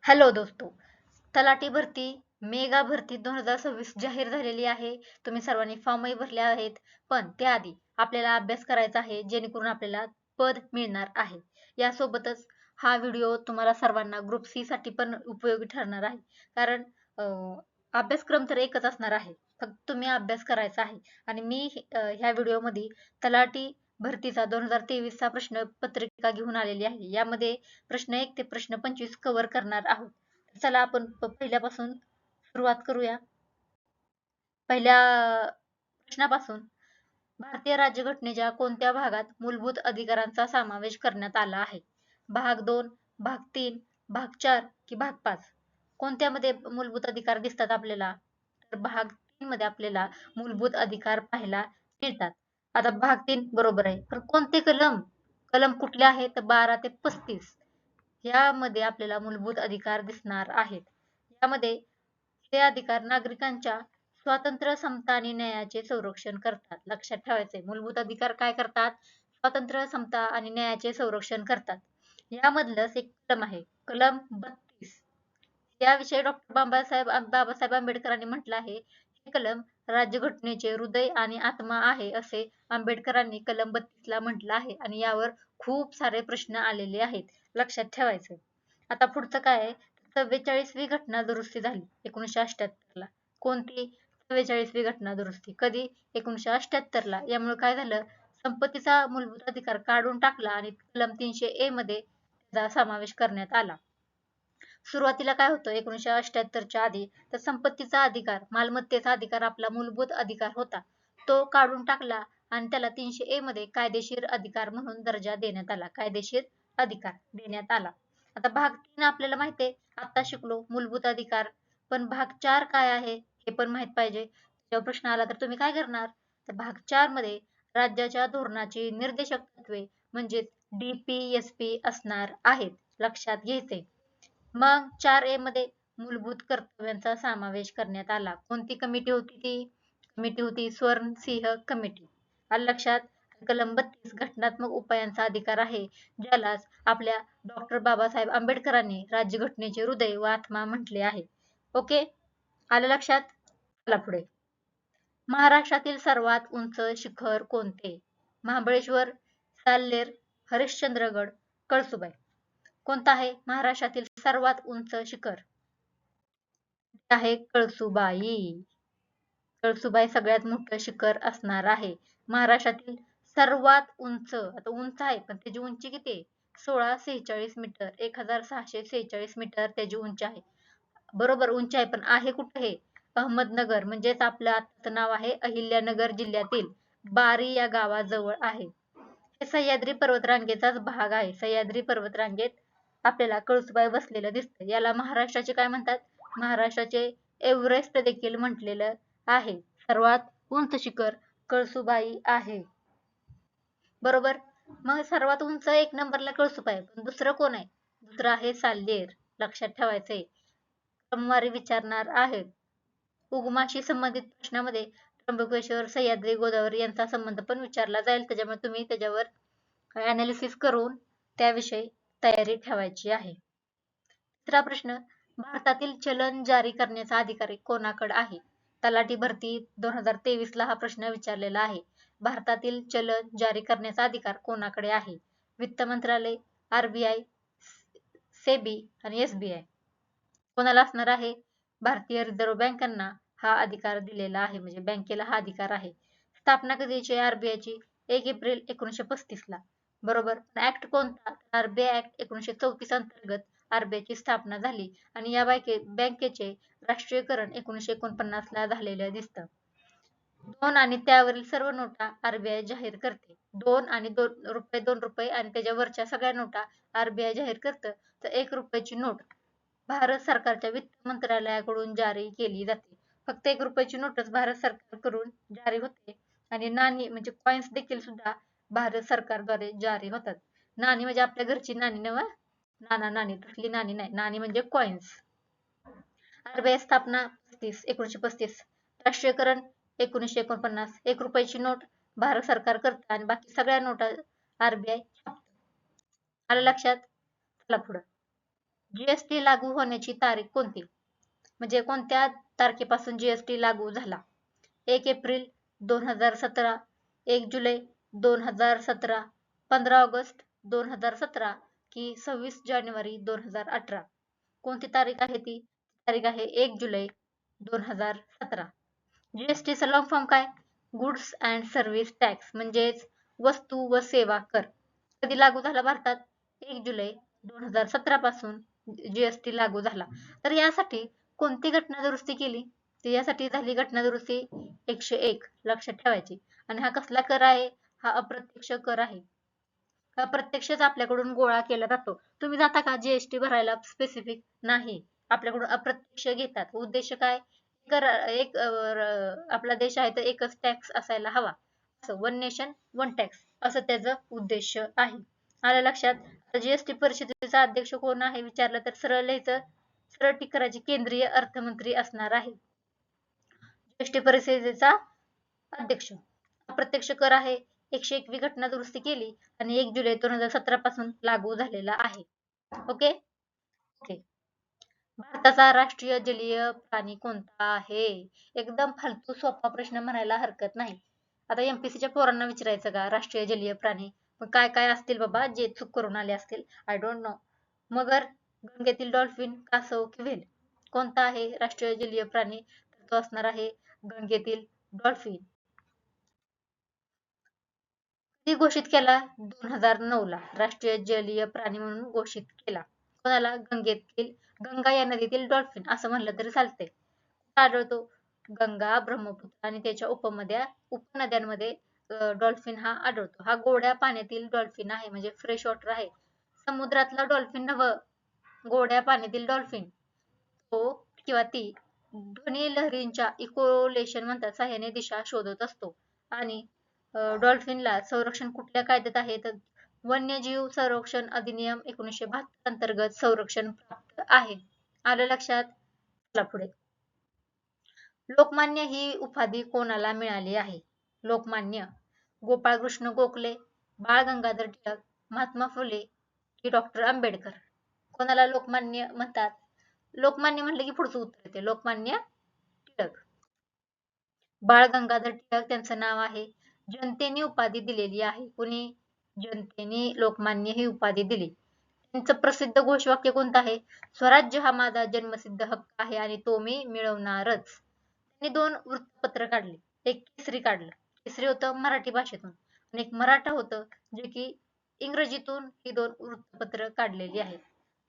Hello दोस्तो, तलाठी भरती मेगा भरती 2026 जाहीर झालेली आहे. तुम्ही सर्वांनी फॉर्मही भरले आहेत. पण त्याआधी आपल्याला अभ्यास करायचा आहे, जेणेकरून आपल्याला पद मिळणार आहे. यासोबतच हा व्हिडिओ तुम्हाला सर्वांना ग्रुप सी साठी पण उपयोगी ठरणार आहे. कारण अभ्यासक्रम तर एकच असणार आहे. फक्त तुम्ही अभ्यास करायचा आहे. आणि मी ह्या व्हिडिओमध्ये तलाठी भरतीचा 2023 चा प्रश्न पत्रिका घेऊन आलेली आहे. यामध्ये प्रश्न 1 ते प्रश्न 25 कव्हर करणार आहोत. चला आपण पहिल्यापासून सुरुवात करूया. पहिल्या प्रश्नापासून भारतीय राज्यघटनेच्या कोणत्या भागात मूलभूत अधिकारांचा समावेश करण्यात आला आहे? भाग 2, भाग 3, भाग 4 की भाग 5? कोणत्यामध्ये मूलभूत अधिकार दिसतात आपल्याला? तर भाग 3 मध्ये आपल्याला मूलभूत अधिकार पाहायला मिळतात. आता भाग 3 बरोबर आहे. पण कोणते कलम? कलम कुठले आहेत? तर 12 ते 35 यामध्ये आपल्याला मूलभूत अधिकार दिसणार आहेत. यामध्ये हे अधिकार नागरिकांच्या स्वातंत्र्य, समता आणि न्यायाचे संरक्षण करतात. लक्षात ठेवायचे मूलभूत अधिकार काय करतात? स्वातंत्र्य, समता आणि न्यायाचे संरक्षण करतात. यामधलंच एक कलम आहे, कलम 32. याविषयी डॉक्टर बाबासाहेब आंबेडकरांनी म्हटलं आहे, हे कलम राज्यघटनेचे हृदय आणि आत्मा आहे, असे आंबेडकरांनी कलम 32 ला म्हटलं आहे. आणि यावर खूप सारे प्रश्न आलेले आहेत. लक्षात ठेवायचे. आता पुढचं काय आहे? 44वी घटना दुरुस्ती झाली 1978 ला. कोणती? 44वी घटना दुरुस्ती कधी? 1978 ला. यामुळे काय झालं? संपत्तीचा मूलभूत अधिकार काढून टाकला आणि कलम 300A मध्ये त्याचा समावेश करण्यात आला. सुरुवातीला काय होतं 1978 च्या आधी? तर संपत्तीचा अधिकार, मालमत्तेचा अधिकार आपला मूलभूत अधिकार होता. तो काढून टाकला आणि त्याला 300A मध्ये कायदेशीर अधिकार म्हणून दर्जा देण्यात आला. कायदेशीर अधिकार देण्यात आला. आता भाग 3 आपल्याला माहिती आहे, आता शिकलो मूलभूत अधिकार. पण भाग 4 काय आहे हे पण माहित पाहिजे. जेव्हा प्रश्न आला तर तुम्ही काय करणार? तर भाग 4 मध्ये राज्याच्या धोरणाची निर्देशक तत्वे म्हणजे DPSP असणार आहेत. लक्षात घ्यायचे. मग 4A मध्ये मूलभूत कर्तव्यांचा समावेश करण्यात आला. कोणती कमिटी होती ती? कमिटी होती स्वर्ण कमिटी. आलं लक्षात? कलम 32 घटनात्मक उपायांचा अधिकार आहे, ज्यालाच आपल्या डॉक्टर बाबासाहेब आंबेडकरांनी राज्यघटनेचे हृदय व आत्मा म्हटले आहे. ओके, आलं लक्षात? चला पुढे. महाराष्ट्रातील सर्वात उंच शिखर कोणते? महाबळेश्वर, साल्लेर, हरिश्चंद्रगड, कळसुबाई. कोणता आहे महाराष्ट्रातील सर्वात उंच शिखर? ते आहे कळसुबाई. कळसुबाई सगळ्यात मोठं शिखर असणार आहे. महाराष्ट्रातील सर्वात उंच, आता उंच आहे पण त्याची उंची किती आहे? 1646 मीटर, 1646 मीटर त्याची उंची आहे. बरोबर उंची आहे, पण आहे कुठे हे? अहमदनगर, म्हणजेच आपलं आत्ताचं नाव आहे अहिल्यानगर जिल्ह्यातील बारी या गावाजवळ आहे. हे सह्याद्री पर्वतरांगेचाच भाग आहे. सह्याद्री पर्वतरांगेत आपल्याला कळसुबाई बसलेलं दिसतं. याला महाराष्ट्राचे काय म्हणतात? महाराष्ट्राचे एव्हरेस्ट देखील म्हटलेलं आहे. सर्वात उंच शिखर कळसुबाई आहे. बरोबर. मग सर्वात उंच एक नंबरला कळसुबाई, पण दुसरं कोण आहे? दुसरं आहे साल्लेर. लक्षात ठेवायचंय. क्रमवारी विचारणार आहेत. उगमाशी संबंधित प्रश्नामध्ये त्र्यंबकेश्वर, सह्याद्री, गोदावरी यांचा संबंध पण विचारला जाईल. त्याच्यामुळे तुम्ही त्याच्यावर अनालिसिस करून त्याविषयी तयारी ठेवायची आहे. तिसरा प्रश्न, भारतातील चलन जारी करण्याचा अधिकार कोणाकडे आहे? तलाठी भरती 2023 ला हा प्रश्न विचारलेला आहे. भारतातील चलन जारी करण्याचा अधिकार कोणाकडे आहे? वित्त मंत्रालय, RBI, सेबी आणि SBI. कोणाला असणार आहे? भारतीय रिझर्व्ह बँकांना हा अधिकार दिलेला आहे, म्हणजे बँकेला हा अधिकार आहे. स्थापना कधीची आहे RBI ची? 1 एप्रिल 1935 ला. बरोबर. ऍक्ट कोणता? RBI ऍक्ट 1934 अंतर्गत RBI ची स्थापना झाली आणि या बँकेचे राष्ट्रीयकरण 1949 ला झालेलं दिसतं. 2 आणि त्यावरील सर्व नोटा RBI जाहीर करते. 2 आणि 2 रुपये आणि त्याच्यावरच्या सगळ्या नोटा RBI जाहीर करतं. तर 1 रुपयाची नोट भारत सरकारच्या वित्त मंत्रालयाकडून जारी केली जाते. फक्त 1 रुपयाची नोटच भारत सरकारकडून जारी होते आणि नाणी म्हणजे कॉइन्स देखील सुद्धा भारत सरकारद्वारे जारी होतात. नाणी म्हणजे आपल्या घरची नाणी नव्ह, नाणी तसली नाणी नाही. नाणी म्हणजे कॉइन्स. RBI स्थापना 1935. राष्ट्रीयकरण 1949. 1 रुपयाची नोट भारत सरकार करतं आणि बाकी सगळ्या नोटा RBI छापतं. आलं लक्षात? चला पुढं. जीएसटी लागू होण्याची तारीख कोणती? म्हणजे कोणत्या तारखेपासून जीएसटी लागू झाला? 1 एप्रिल 2017, 1 जुलै 2017, 15 ऑगस्ट 2017 की 26 जानेवारी 2018? कोणती तारीख आहे ती? तारीख आहे 1 जुलै 2017. जीएसटीचा लॉंग फॉर्म काय? गुड्स अँड सर्व्हिस टॅक्स, म्हणजेच वस्तू व सेवा कर. कधी लागू झाला भारतात? 1 जुलै 2017 पासून जीएसटी लागू झाला. तर यासाठी कोणती घटना दुरुस्ती केली? तर यासाठी झाली घटना दुरुस्ती 101, लक्षात ठेवायची. आणि हा कसला कर आहे? हा अप्रत्यक्ष कर आहे. हा प्रत्यक्षच आपल्याकडून गोळा केला जातो. तुम्ही जाता का जीएसटी भरायला स्पेसिफिक? नाही, आपल्याकडून अप्रत्यक्ष घेतात. उद्देश काय? कर एक आपला देश आहे तर एकच टॅक्स असायला हवा, असं वन नेशन वन टॅक्स असं त्याचं उद्देश आहे. आलं लक्षात? जीएसटी परिषदेचा अध्यक्ष कोण आहे विचारलं तर सरळ लिहायचं, सरळ टिक करायची, केंद्रीय अर्थमंत्री असणार आहे जीएसटी परिषदेचा अध्यक्ष. अप्रत्यक्ष कर आहे. 101वी घटना दुरुस्ती केली आणि 1 जुलै 2017 पासून लागू झालेला आहे. Okay okay. भारताचा राष्ट्रीय जलीय प्राणी कोणता आहे? एकदम फालतू सोपा प्रश्न म्हणायला हरकत नाही. आता एमपीसीच्या पोरांना विचारायचं का राष्ट्रीय जलीय प्राणी? मग काय काय असतील बाबा जे चूक करून आले असतील? I don't know. मगर, गंगेतील डॉल्फिन, कासव की व्हेल? कोणता आहे राष्ट्रीय जलीय प्राणी? तर तो असणार आहे गंगेतील डॉल्फिन. कधी घोषित केला? 2009 ला राष्ट्रीय जलीय प्राणी म्हणून घोषित केला. कोणाला? गंगेतील, गंगा या नदीतील डॉल्फिन असं म्हणलं तरी चालते. कुठं आढळतो? गंगा, ब्रह्मपुत्र आणि त्याच्या उपनद्यांमध्ये डॉल्फिन हा आढळतो. हा गोड्या पाण्यातील डॉल्फिन आहे, म्हणजे फ्रेश वॉटर आहे. समुद्रातला डॉल्फिन नव्हं, गोड्या पाण्यातील डॉल्फिन. तो किंवा ती ध्वनी लहरींच्या इकोलेशन म्हणतात सहाय्याने दिशा शोधत असतो. आणि डॉल्फिनला संरक्षण कुठल्या कायद्यात आहे? तर वन्यजीव संरक्षण अधिनियम 1972 अंतर्गत संरक्षण प्राप्त आहे. आलं लक्षात? चला पुढे. लोकमान्य ही उपाधी कोणाला मिळाली आहे? लोकमान्य गोपाळकृष्ण गोखले, बाळ गंगाधर टिळक, महात्मा फुले की डॉक्टर आंबेडकर? कोणाला लोकमान्य म्हणतात? लोकमान्य म्हटलं की पुढचं उत्तर येते लोकमान्य टिळक. बाळ गंगाधर टिळक त्यांचं नाव आहे. जनतेने उपाधी दिलेली आहे. कुणी? जनतेने लोकमान्य ही उपाधी दिली. त्यांचं प्रसिद्ध घोषवाक्य कोणतं आहे? स्वराज्य हा माझा जन्मसिद्ध हक्क आहे आणि तो मी मिळवणारच. त्यांनी 2 वृत्तपत्र काढले. एक केसरी काढलं, केसरी होतं मराठी भाषेतून, आणि एक मराठा होतं जे की इंग्रजीतून ही 2 वृत्तपत्र काढलेली आहेत.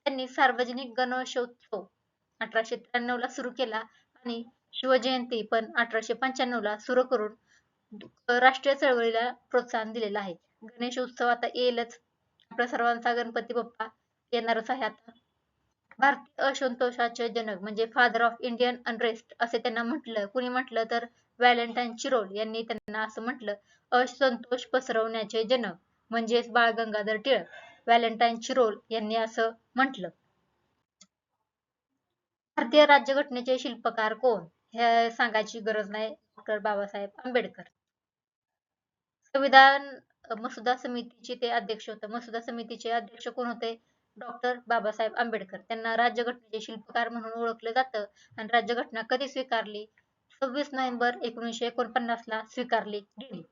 त्यांनी सार्वजनिक गणेशोत्सव 1893 ला सुरू केला आणि शिवजयंती पण 1895 ला सुरू करून राष्ट्रीय चळवळीला प्रोत्साहन दिलेलं आहे. गणेश उत्सव आता येईलच. आपल्या सर्वांचा गणपती बाप्पा येणारच आहे आता. भारतीय असंतोषाचे जनक म्हणजे फादर ऑफ इंडियन अनरेस्ट असे त्यांना म्हटलं. कुणी म्हटलं तर व्हॅलेंटाईन चिरोल यांनी त्यांना असं म्हटलं. असंतोष पसरवण्याचे जनक म्हणजेच बाळ गंगाधर टिळक. व्हॅलेंटाईन चिरोल यांनी असं म्हटलं. भारतीय राज्यघटनेचे शिल्पकार कोण? हे सांगायची गरज नाही, डॉक्टर बाबासाहेब आंबेडकर. संविधान मसुदा समितीचे ते अध्यक्ष होते. मसुदा समितीचे अध्यक्ष कोण होते? डॉक्टर बाबासाहेब आंबेडकर. त्यांना राज्यघटनेचे शिल्पकार म्हणून ओळखलं जातं. आणि राज्यघटना कधी स्वीकारली? 26 नोव्हेंबर 1949 ला स्वीकारली गेली.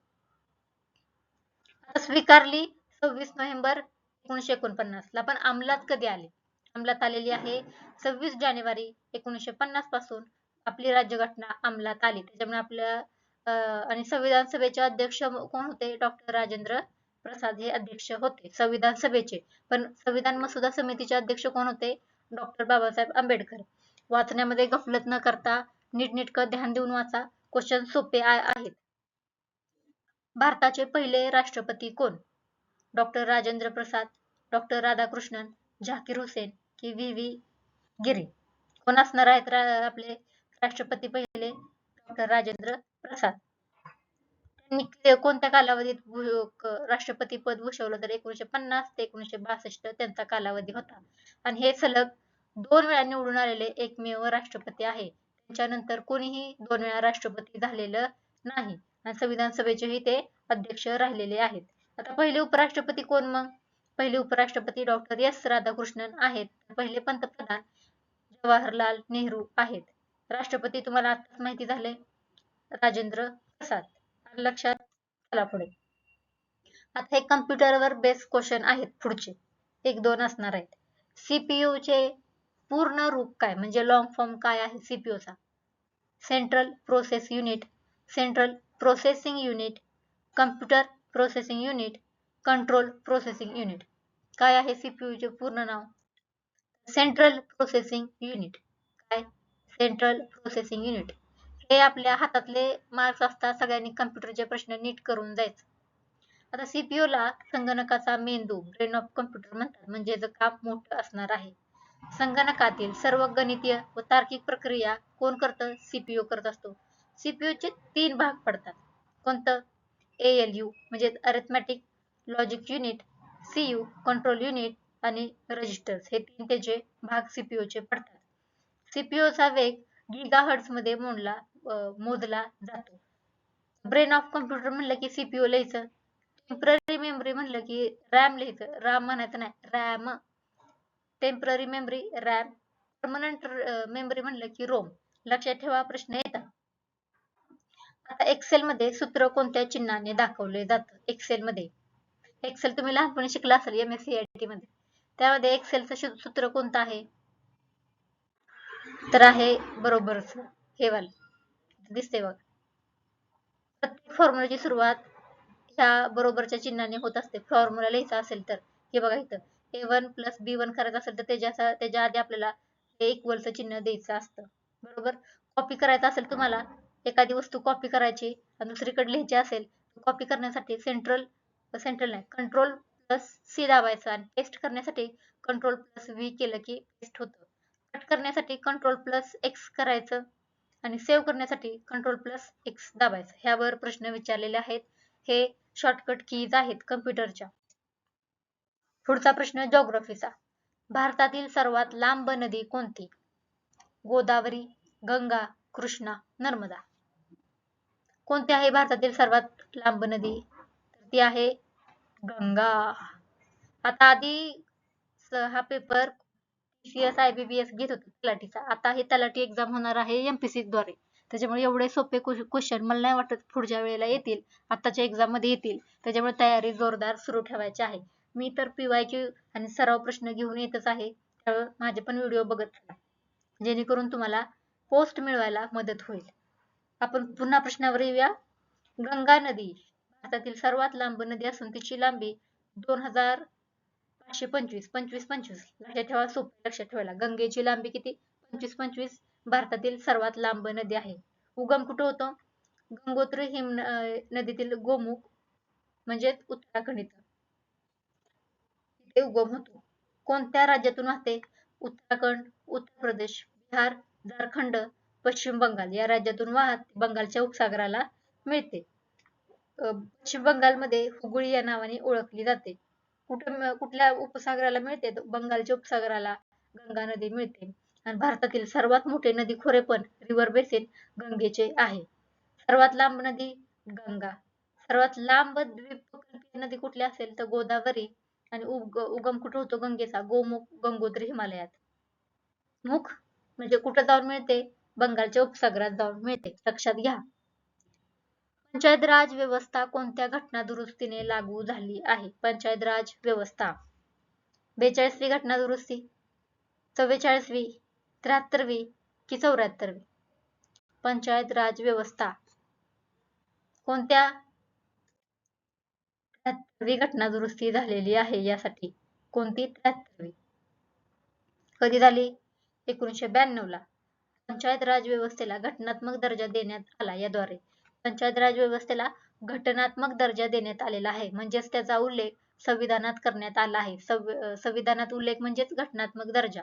स्वीकारली 26 नोव्हेंबर 1949 ला, पण अंमलात कधी आली? अंमलात आलेली आहे 26 जानेवारी 1950 पासून आपली राज्यघटना अंमलात आली. त्याच्यामुळे आपल्या आणि संविधान सभेचे अध्यक्ष कोण होते? डॉक्टर राजेंद्र प्रसाद हे अध्यक्ष होते संविधान सभेचे. पण संविधान मसुदा समितीचे अध्यक्ष कोण होते? डॉक्टर बाबासाहेब आंबेडकर. वाचण्यामध्ये गफलत न करता नीटनेटकं ध्यान देऊन वाचा. क्वेश्चन सोपे आहेत. भारताचे पहिले राष्ट्रपती कोण? डॉक्टर राजेंद्र प्रसाद, डॉक्टर राधाकृष्णन, झाकीर हुसेन की व्ही गिरी? कोण असणार आहेत आपले राष्ट्रपती पहिले? डॉक्टर राजेंद्र प्रसाद. त्यांनी कोणत्या कालावधीत राष्ट्रपती पद भूषवलं? तर 1950 ते 1962 त्यांचा कालावधी होता. आणि हे सलग 2 वेळा निवडून आलेले एकमेव राष्ट्रपती आहे. त्याच्यानंतर कोणीही 2 वेळा राष्ट्रपती झालेलं नाही. आणि संविधान सभेचेही ते अध्यक्ष राहिलेले आहेत. आता पहिले उपराष्ट्रपती कोण मग? पहिले उपराष्ट्रपती डॉक्टर एस राधाकृष्णन आहेत. पहिले पंतप्रधान जवाहरलाल नेहरू आहेत. राष्ट्रपती तुम्हाला आताच माहिती झाले, राजेंद्र प्रसाद. आलं लक्षात? चला पुढे. आता हे कम्प्युटरवर बेस क्वेश्चन आहेत पुढचे. 1-2 असणार आहेत. सीपीयू चे पूर्ण रूप काय, म्हणजे लॉंग फॉर्म काय आहे सीपीयू चा? Central process unit, central processing unit, computer processing unit, control processing unit. काय आहे सीपीयू चे पूर्ण नाव? Central processing unit. काय? Central processing unit. हे आपल्या हातातले मार्क्स असतात, सगळ्यांनी कम्प्युटरचे प्रश्न नीट करून जायचं. आता सीपीयू ला संगणकाचा मेंदू, ब्रेन ऑफ कम्प्युटर म्हणतात, म्हणजे याचं काम मोठं असणार आहे. संगणकातील सर्व गणितीय व तार्किक प्रक्रिया कोण करतं? सीपीयू करत असतो. सीपीयू चे 3 भाग पडतात. कोणतं? एएलयू म्हणजे arithmetic logic unit, CU control unit आणि रजिस्टर्स, हे 3 त्याचे भाग सीपीयू चे पडतात. सीपीयू चा वेग गिगाहर्ट्झ मध्ये मोजला जातो. ब्रेन ऑफ कम्प्युटर म्हणलं की सीपीयू लिहायचं. टेम्पररी मेमरी म्हणलं की रॅम लिहायचं. राम म्हणायचं नाही, RAM. Temporary memory RAM. Permanent memory म्हणलं की रोम. लक्षात ठेवा, प्रश्न येतात. आता एक्सेल मध्ये सूत्र कोणत्या चिन्हाने दाखवले जातं? एक्सेल मध्ये, एक्सेल तुम्ही लहानपणी शिकला असेल एमएससीआयटी मध्ये. त्यामध्ये एक्सेलचं सूत्र कोणतं आहे? तर आहे बरोबरच हे वाला दिसते बघ. प्रत्येक फॉर्म्युलाची सुरुवात ह्या बरोबरच्या चिन्हाने होत असते. फॉर्म्युला लिहायचा असेल तर हे बघा, इथं A1 प्लस B1 करायचं असेल तर त्याच्या आधी आपल्याला हे इक्वलचं चिन्ह द्यायचं असतं. बरोबर. कॉपी करायचं असेल तुम्हाला, एखादी वस्तू कॉपी करायची आणि दुसरीकडे लिहायची असेल, कॉपी करण्यासाठी सेंट्रल नाही, कंट्रोल प्लस सी दाबायचं, आणि पेस्ट करण्यासाठी कंट्रोल प्लस व्ही केलं की पेस्ट होतं. कट करण्यासाठी कंट्रोल प्लस एक्स करायचं आणि सेव्ह करण्यासाठी कंट्रोल प्लस एक्स दाबायचं. ह्यावर प्रश्न विचारलेले आहेत. हे शॉर्टकट कीज आहेत कम्प्युटरच्या. पुढचा प्रश्न जिओग्राफीचा. भारतातील सर्वात लांब नदी कोणती? गोदावरी, गंगा, कृष्णा, नर्मदा. कोणती आहे भारतातील सर्वात लांब नदी? ती आहे गंगा. आता आधी हा पेपर सीएस IBPS घेत होता तलाठीचा. आता हे तलाठी एक्झाम होणार आहे एमपीसी द्वारे. त्याच्यामुळे एवढे सोपे क्वेश्चन मला नाही वाटत पुढच्या वेळेला येतील. आताच्या एक्झाम मध्ये येतील. त्याच्यामुळे तयारी जोरदार सुरू ठेवायची आहे. मी तर PYQ आणि सराव प्रश्न घेऊन येतच आहे. त्यामुळे माझे पण व्हिडिओ बघत राहा, जेणेकरून तुम्हाला पोस्ट मिळवायला मदत होईल. आपण पुन्हा प्रश्नावर येऊया. गंगा नदी भारतातील सर्वात लांब नदी असून तिची लांबी 2525 लक्षात ठेवा, सोपे लक्षात ठेवायला. गंगेची लांबी किती? 2525. भारतातील सर्वात लांब नदी आहे. उगम कुठे होतो? गंगोत्री नदीतील गोमुख म्हणजे उत्तराखंड इथे उगम होतो. कोणत्या राज्यातून वाहते? उत्तराखंड, उत्तर प्रदेश, बिहार, झारखंड, पश्चिम बंगाल या राज्यातून वाहत बंगालच्या उपसागराला मिळते. पश्चिम बंगालमध्ये हुगळी या नावाने ओळखली जाते. कुठल्या उपसागराला मिळते? बंगालच्या उपसागराला गंगा नदी मिळते. आणि भारतातील सर्वात मोठे नदी खोरे पण रिव्हर बेसिन गंगेचे आहे. सर्वात लांब नदी गंगा. सर्वात लांब द्वीपकल्पीय नदी कुठली असेल तर गोदावरी. आणि उगम कुठे होतो गंगेचा? गोमुख, गंगोत्री हिमालयात. मुख म्हणजे कुठे जाऊन मिळते? बंगालच्या उपसागरात जाऊन मिळते. लक्षात घ्या. पंचायत राज व्यवस्था कोणत्या घटना दुरुस्तीने लागू झाली आहे? पंचायत राज व्यवस्था 42वी घटना दुरुस्ती, 44वी, 73वी की 74वी? पंचायत राज व्यवस्था कोणत्या? 73वी घटना दुरुस्ती झालेली आहे यासाठी. कोणती? 73वी. कधी झाली? 1992 ला. पंचायत राज व्यवस्थेला घटनात्मक दर्जा देण्यात आला. याद्वारे पंचायत राज व्यवस्थेला घटनात्मक दर्जा देण्यात आलेला आहे. म्हणजेच त्याचा उल्लेख संविधानात करण्यात आला आहे. संविधानात उल्लेख म्हणजेच घटनात्मक दर्जा.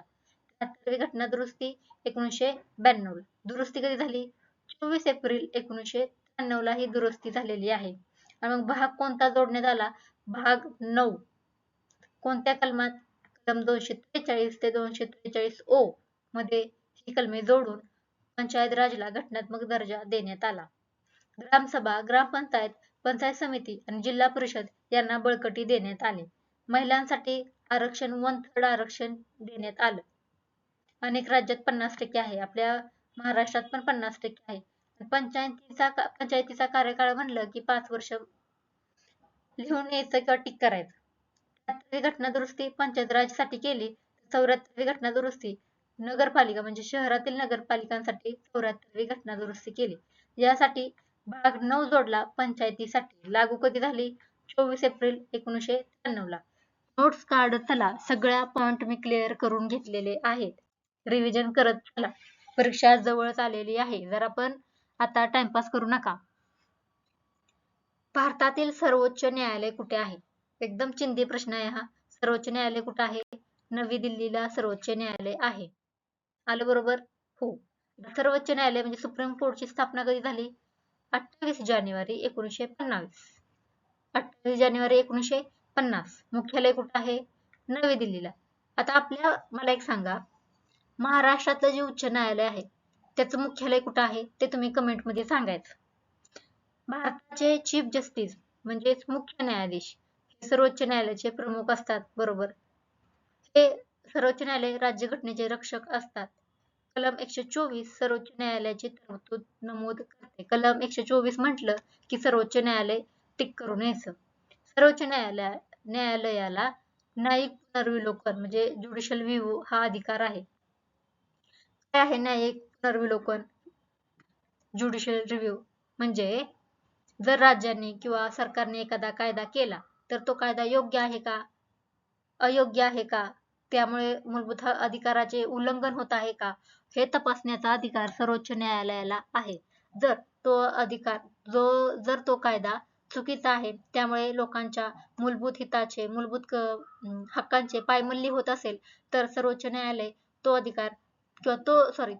73वी घटना दुरुस्ती 1992 ला. दुरुस्ती कधी झाली? 24 एप्रिल 1993 ला ही दुरुस्ती झालेली आहे. आणि मग भाग कोणता जोडण्यात आला? भाग 9. कोणत्या कलमात? कलम 243 ते 243 ओ मध्ये ही कलमे जोडून पंचायत राजला घटनात्मक दर्जा देण्यात आला. ग्रामसभा, ग्रामपंचायत, पंचायत समिती आणि जिल्हा परिषद यांना बळकटी देण्यात आली. महिलांसाठी आरक्षण 1/3 आरक्षण देण्यात आलं. अनेक राज्यात 50% आहे. आपल्या महाराष्ट्रात पण 50% आहे. पंचायतीचा कार्यकाळ म्हणलं की 5 वर्ष लिहून यायचं किंवा टिक करायचं. 73वी घटना दुरुस्ती पंचायत राजसाठी केली. 74वी घटना दुरुस्ती नगरपालिका म्हणजे शहरातील नगरपालिकांसाठी 74वी घटना दुरुस्ती केली. यासाठी भाग 9 जोडला पंचायतीसाठी. लागू कधी झाली? 24 एप्रिल 1993 ला. नोट्स काढत चला. सगळ्या पॉइंट मी क्लिअर करून घेतलेले आहेत. रिव्हिजन करत चला. परीक्षा जवळच आलेली आहे. जरा पण आता टाइमपास करू नका. भारतातील सर्वोच्च न्यायालय कुठे आहे? एकदम चिंदी प्रश्न आहे हा. सर्वोच्च न्यायालय कुठे आहे? नवी दिल्लीला सर्वोच्च न्यायालय आहे. आलं बरोबर? हो. सर्वोच्च न्यायालय म्हणजे सुप्रीम कोर्टची स्थापना कधी झाली? 28 जानेवारी 1950. 28 जानेवारी 1950. मुख्यालय कुठे आहे? नवी दिल्लीला. आता मला एक सांगा, महाराष्ट्रातलं जे उच्च न्यायालय आहे त्याचं मुख्यालय कुठे आहे ते तुम्ही कमेंटमध्ये सांगायचं. भारताचे चीफ जस्टिस म्हणजेच मुख्य न्यायाधीश हे सर्वोच्च न्यायालयाचे प्रमुख असतात. बरोबर. हे सर्वोच्च न्यायालय राज्यघटनेचे रक्षक असतात. कलम 124 सर्वोच्च न्यायालयाची तरतूद नमूद करते. कलम 124 म्हटलं की सर्वोच्च न्यायालय टिक करून यायचं. सर्वोच्च न्यायालयाला न्यायिक पुनर्विलोकन म्हणजे ज्युडिशियल रिव्ह्यू हा अधिकार आहे. काय आहे न्यायिक पुनर्विलोकन? ज्युडिशियल रिव्ह्यू म्हणजे जर राज्याने किंवा सरकारने एखादा कायदा केला तर तो कायदा योग्य आहे का, अयोग्य आहे का, त्यामुळे मूलभूत अधिकाराचे उल्लंघन होत आहे का, हे तपासण्याचा अधिकार सर्वोच्च न्यायालयाला आहे. जर तो कायदा चुकीचा आहे, त्यामुळे लोकांच्या मूलभूत हिताचे, मूलभूत हक्कांचे पायमल्ली होत असेल तर सर्वोच्च न्यायालय तो अधिकार किंवा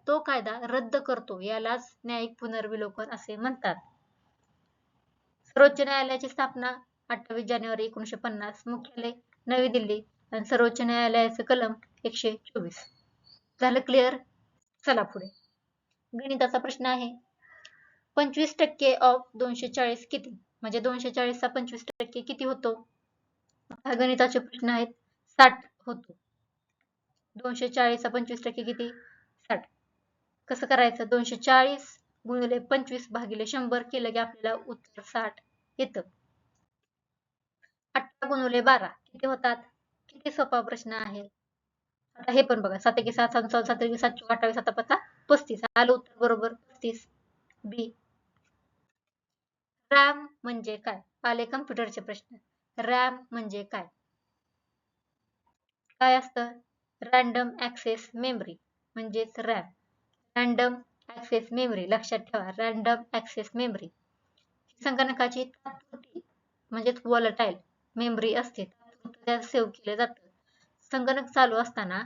तो कायदा रद्द करतो. यालाच न्यायिक पुनर्विलोकन असे म्हणतात. सर्वोच्च न्यायालयाची स्थापना 28 जानेवारी 1950. मुख्यालय नवी दिल्ली. आणि सर्वोच्च न्यायालयाचं कलम 124. झालं क्लिअर? चला पुढे. गणिताचा प्रश्न आहे. 25% ऑफ 240 किती? म्हणजे 240 चा 25% किती होतो? हा गणिताचे प्रश्न आहेत. 60 होतो. 240 चा 25% किती? 60. कसं करायचं? 240 गुणिले 25 भागिले 100 केलं की आपल्याला उत्तर 60 येतं. 18 गुणिले 12 किती होतात? किती सोपा प्रश्न आहे. आता हे पण बघा. 7 एके 7, 7 7 7 7 28 7 5 35. आलं उत्तर बरोबर 35. बी. रॅम म्हणजे काय? आले कम्प्युटरचे प्रश्न. रॅम म्हणजे काय? काय असतं? रँडम ऍक्सेस मेमरी म्हणजेच रॅम. रँडम ऍक्सेस मेमरी लक्षात ठेवा. रँडम ऍक्सेस मेमरी संगणकाची तात्पुरती म्हणजेच व्हॉलटाईल मेमरी असते. तात्पुरतं सेव्ह केलं जातं. संगणक चालू असताना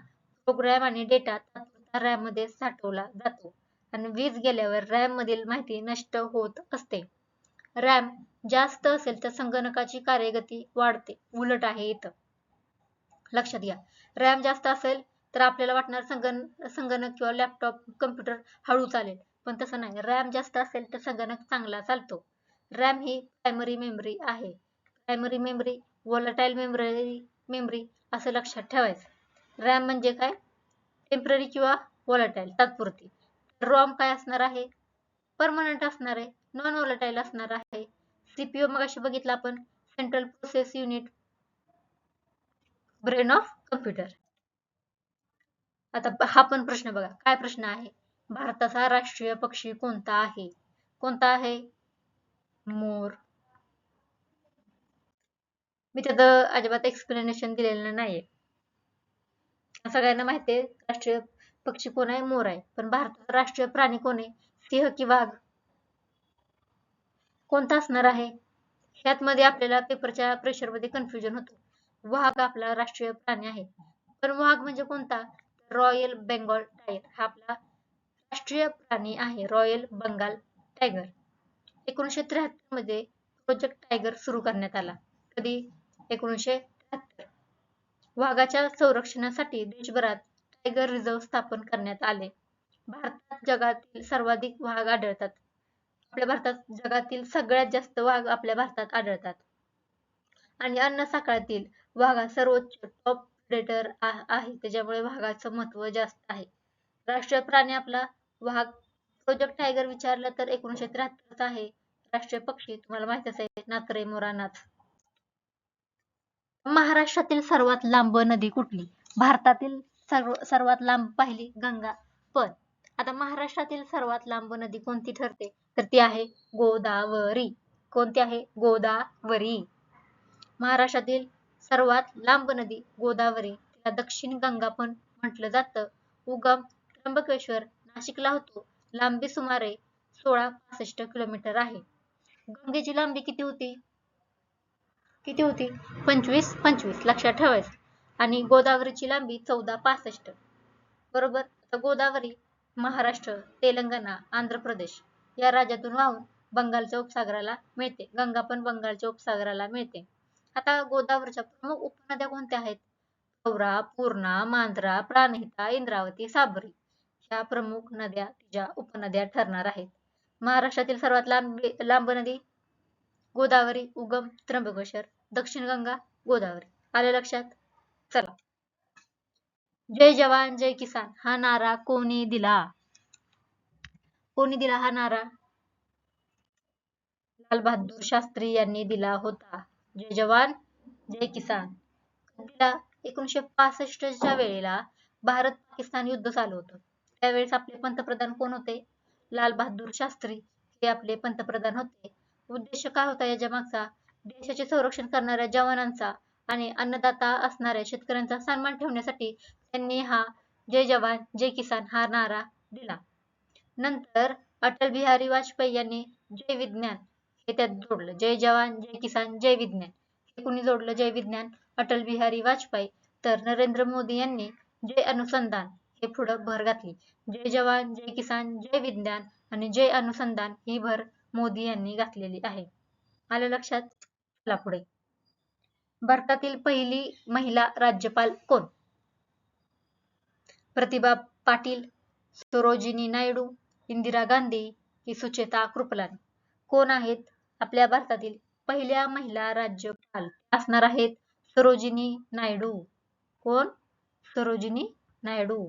प्रोग्राम आणि डेटा तात्पुरता रॅम मध्ये साठवला जातो आणि वीज गेल्यावर रॅम मधील माहिती नष्ट होत असते. रॅम जास्त असेल तर संगणकाची कार्यगती वाढते. उलट आहे इथं. लक्षात घ्या. रॅम जास्त असेल तर आपल्याला वाटणार संगणक किंवा लॅपटॉप कम्प्युटर हळू चालेल, पण तसं नाही. रॅम जास्त असेल तर संगणक चांगला चालतो. रॅम ही प्रायमरी मेमरी आहे. प्रायमरी मेमरी, व्हॉलटाईल मेमरी असं लक्षात ठेवायचं. रॅम म्हणजे काय? टेम्पररी किंवा व्हॉलटाईल तात्पुरती. रॉम काय असणार आहे? परमनंट असणार आहे. नॉन व्हॉलटाईल असणार आहे. सीपीयू मगाशी बघितलं आपण, central process unit, brain of computer. आता हा पण प्रश्न बघा. काय प्रश्न आहे? भारताचा राष्ट्रीय पक्षी कोणता आहे? कोणता आहे? मोर. मी त्याचं अजिबात एक्सप्लेनेशन दिलेलं नाहीये. सगळ्यांना माहिती आहे राष्ट्रीय पक्षी कोण आहे? मोर आहे. पण भारताचा राष्ट्रीय प्राणी कोण आहे? सिंह की वाघ? कोणता असणार आहे? ह्यात मध्ये आपल्याला पेपरच्या प्रेशर मध्ये कन्फ्युजन होतं. वाघ आपला राष्ट्रीय प्राणी आहे. पण वाघ म्हणजे कोणता? रॉयल बेंगॉल टायगर हा आपला राष्ट्रीय प्राणी आहे. Royal Bengal tiger. 1973 मध्ये प्रोजेक्ट टायगर सुरू करण्यात आला. कधी? 1973. वाघाच्या संरक्षणासाठी देशभरात टायगर रिझर्व स्थापन करण्यात आले. भारतात जगातील सर्वाधिक वाघ आढळतात. आपल्या भारतात जगातील सगळ्यात जास्त वाघ आपल्या भारतात आढळतात. आणि अन्न साखळीतील वाघ सर्वोच्च टॉप प्रेडेटर आहे, त्याच्यामुळे वाघाचं महत्व जास्त आहे. राष्ट्रीय प्राणी आपला वाघ. प्रोजेक्ट टायगर विचारलं तर 1973 आहे. राष्ट्रीय पक्षी तुम्हाला माहितच आहे, नात्रे मोरा नाच. महाराष्ट्रातील सर्वात लांब नदी कुठली? भारतातील सर्वात लांब पाहिली गंगा, पण आता महाराष्ट्रातील सर्वात लांब नदी कोणती ठरते? तर ती आहे गोदावरी. कोणती आहे? गोदावरी. महाराष्ट्रातील सर्वात लांब नदी गोदावरी, तिला दक्षिण गंगा पण म्हटलं जातं. उगम त्र्यंबकेश्वर नाशिकला होतो. लांबी सुमारे 1665 किलोमीटर आहे. गंगेची लांबी किती होती? किती होती? 25 लक्षात ठेवायचं. आणि गोदावरीची लांबी 1465. बरोबर. तर गोदावरी महाराष्ट्र, तेलंगणा, आंध्र प्रदेश या राज्यातून वाहून बंगालच्या उपसागराला मिळते. गंगा पण बंगालच्या उपसागराला मिळते. आता गोदावरीच्या प्रमुख उपनद्या कोणत्या आहेत? गौरा, पूर्णा, मांजरा, प्राणहिता, इंद्रावती, साबरी. ह्या प्रमुख नद्या तिच्या उपनद्या ठरणार आहेत. महाराष्ट्रातील सर्वात लांब नदी गोदावरी, उगम त्र्यंबकेश्वर, दक्षिण गंगा, गोदावरी. आलं लक्षात? चला. जय जवान जय किसान हा नारा कोणी दिला? कोणी दिला हा नारा? लाल बहादूर शास्त्री यांनी दिला होता. जय जवान जय किसान. दिला 1965च्या वेळेला भारत पाकिस्तान युद्ध चालू होतं. त्यावेळेस आपले पंतप्रधान कोण होते? लाल बहादूर शास्त्री हे आपले पंतप्रधान होते. उद्देश काय होता याच्या मागचा? देशाचे संरक्षण करणाऱ्या जवानांचा आणि अन्नदाता असणाऱ्या शेतकऱ्यांचा सन्मान ठेवण्यासाठी त्यांनी हा जय जवान जय किसान हा नारा दिला. नंतर अटल बिहारी वाजपेयी यांनी जय विज्ञान हे त्यात जोडलं. जय जवान जय किसान जय विज्ञान हे कुणी जोडलं? जय विज्ञान, अटल बिहारी वाजपेयी. तर नरेंद्र मोदी यांनी जय अनुसंधान हे पुढं भर घातली. जय जवान जय किसान जय विज्ञान आणि जय अनुसंधान ही भर मोदी यांनी घातलेली आहे. आलं लक्षात? चला पुढे. भारतातील पहिली महिला राज्यपाल कोण? प्रतिभा पाटील, सरोजिनी नायडू, इंदिरा गांधी की सुचेता कृपलानी. कोण आहेत आपल्या भारतातील पहिल्या महिला राज्यपाल? असणार आहेत सरोजिनी नायडू. कोण? सरोजिनी नायडू.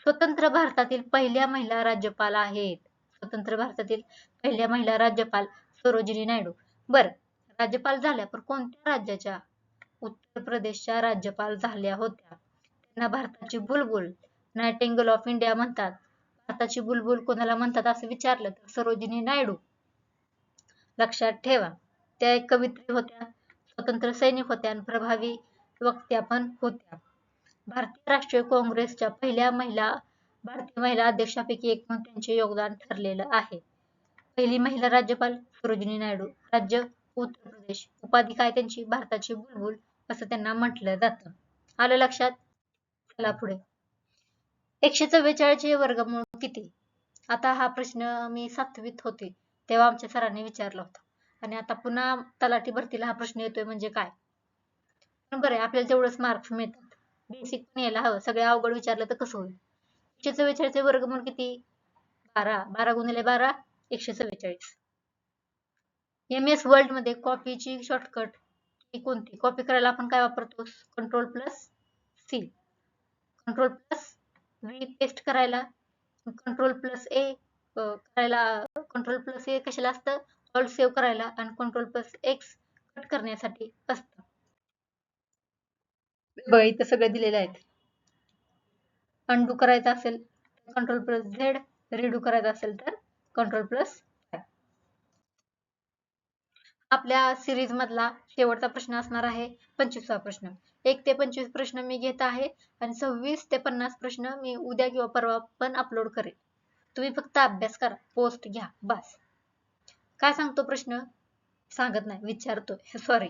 स्वतंत्र भारतातील पहिल्या महिला राज्यपाल आहेत. स्वतंत्र भारतातील पहिल्या महिला राज्यपाल सरोजिनी नायडू. बर, राज्यपाल झाल्या पण कोणत्या राज्याच्या? उत्तर प्रदेशच्या राज्यपाल झाल्या होत्या. त्यांना भारताची बुलबुल, नायटिंगेल ऑफ इंडिया म्हणतात. भारताची बुलबुल कोणाला म्हणतात असं विचारलं तर सरोजिनी नायडू. लक्षात ठेवा. त्या एक कवयित्री होत्या, स्वतंत्र सैनिक होत्या आणि प्रभावी वक्त्या पण होत्या. भारतीय राष्ट्रीय काँग्रेसच्या पहिल्या भारतीय महिला अध्यक्षापैकी एक म्हणून त्यांचे योगदान ठरलेलं आहे. पहिली महिला राज्यपाल सरोजिनी नायडू. राज्य उत्तर प्रदेश. उपाधी काय त्यांची? भारताची बुलबुल असं त्यांना म्हटलं जातं. आलं लक्षात? चला पुढे. 144 चे वर्गमूळ किती? आता हा प्रश्न मी 7वीत होते तेव्हा आमच्या सरांनी विचारला होता आणि आता पुन्हा तलाठी भरतीला हा प्रश्न येतोय म्हणजे काय? पण बरं आहे, आपल्याला तेवढंच मार्क्स मिळतात. बेसिक पण यायला हवं. सगळे अवघड विचारलं तर कसं होईल? 144 चे वर्गमूळ किती? 12. 12 गुणिले 12 144. MS वर्ल्ड मध्ये कॉपीची शॉर्टकट कोणती? कॉपी करायला आपण काय वापरतो? Ctrl+C. Ctrl+V पेस्ट करायला, Ctrl+A करायला, Ctrl+A कशाला असतं? ऑल सेव्ह करायला आणि Ctrl+X कट करण्यासाठी असतं. बघा इथं सगळं दिलेलं आहे. अंडू करायचं असेल Ctrl+Z, रिडू करायचं असेल तर Ctrl+I. आपल्या सिरीज मधला शेवटचा प्रश्न असणार आहे 25वा प्रश्न. 1 ते 25 प्रश्न मी घेत आहे आणि 26 ते 50 प्रश्न मी उद्या किंवा परवा पण अपलोड करेन. तुम्ही फक्त अभ्यास करा, पोस्ट घ्या, बस. काय सांगतो प्रश्न? सांगत नाही, विचारतोय. सॉरी.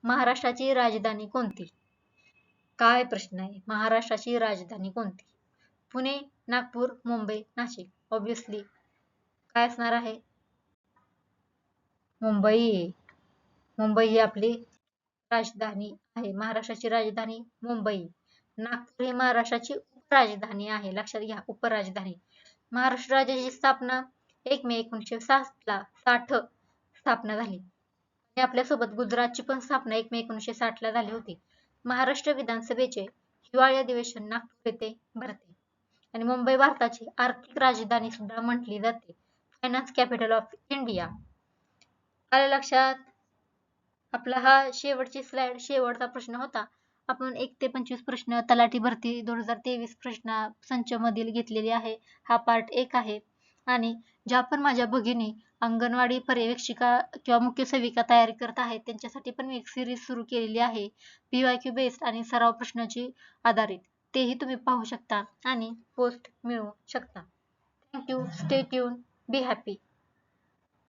महाराष्ट्राची राजधानी कोणती? काय प्रश्न आहे? महाराष्ट्राची राजधानी कोणती? पुणे, नागपूर, मुंबई, नाशिक. ऑब्विसली काय असणार आहे? मुंबई. मुंबई ही आपली राजधानी आहे. महाराष्ट्राची राजधानी मुंबई. नागपूर ही महाराष्ट्राची उपराजधानी आहे. लक्षात घ्या, उपराजधानी. महाराष्ट्र राज्याची स्थापना 1 मे 1960 स्थापना झाली. आणि आपल्यासोबत गुजरातची पण स्थापना 1 मे 1960 झाली होती. महाराष्ट्र विधानसभेचे हिवाळी अधिवेशन नागपूर येथे भरते आणि मुंबई भारताची आर्थिक राजधानी सुद्धा म्हटली जाते. Finance capital of India. आलं लक्षात? आपला हा शेवटची स्लाइड, शेवटचा प्रश्न होता. आपण 1 ते 25 प्रश्न तलाठी भरती 2023 प्रश्न संच मधील घेतलेले आहे. हा पार्ट 1 आहे. आणि ज्या पण माझ्या भगिनी अंगणवाडी पर्यवेक्षिका किंवा मुख्य सेविका तयारी करत आहेत त्यांच्यासाठी पण मी एक सिरीज सुरू केलेली आहे. PYQ बेस्ड आणि सराव प्रश्नाची आधारित. तेही तुम्ही पाहू शकता आणि पोस्ट मिळवू शकता. Thank you. Stay tune. Be happy.